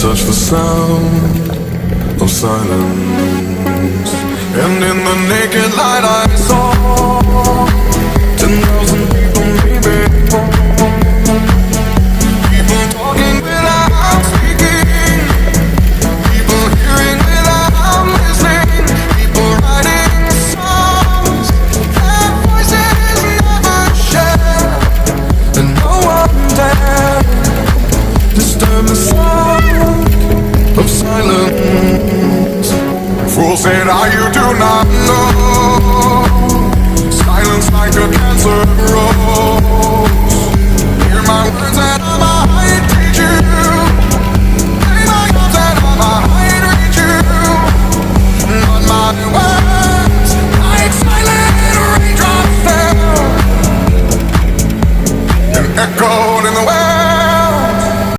touch the sound of silence, and in the naked light I saw 10,000 people, maybe more. People talking without speaking, people hearing without listening, people writing songs their voices never share, and no one dared disturb the sound of silence. Fool said, you do not know. Silence like a cancer grows.